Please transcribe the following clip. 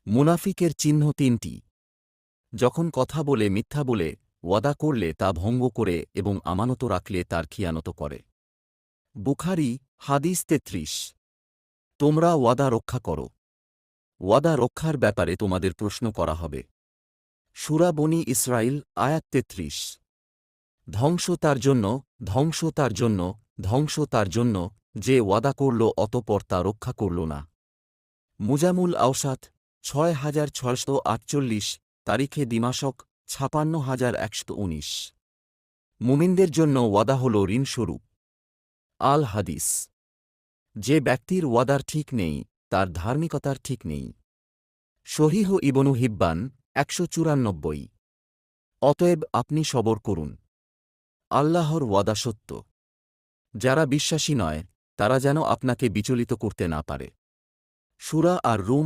মুনাফিকের চিহ্ন তিনটি। যখন কথা বলে মিথ্যা বলে, ওয়াদা করলে তা ভঙ্গ করে এবং আমানত রাখলে তার খিয়ানত করে। বুখারী হাদিস ৩৩। তোমরা ওয়াদা রক্ষা করো। ওয়াদা রক্ষার ব্যাপারে তোমাদের প্রশ্ন করা হবে। সূরা বনী ইসরাঈল আয়াত ৩৩। ধ্বংস তার জন্য, ধ্বংস তার জন্য, ধ্বংস তার জন্য, যে ওয়াদা করল অতঃপর তা রক্ষা করল না। মুজামুল আওসাত ৬৬৪৮, তারিখে দিমাশক ৫৬১১৯। মুমিনদের জন্য ওয়াদা হল ঋণস্বরূপ। আল হাদিস। যে ব্যক্তির ওয়াদার ঠিক নেই, তার ধার্মিকতার ঠিক নেই। সহিহ ইবনু হিব্বান ১৯৪। অতএব আপনি সবর করুন। আল্লাহর ওয়াদা সত্য। যারা বিশ্বাসী নয়, তারা যেন আপনাকে বিচলিত করতে না পারে। সূরা আর রুম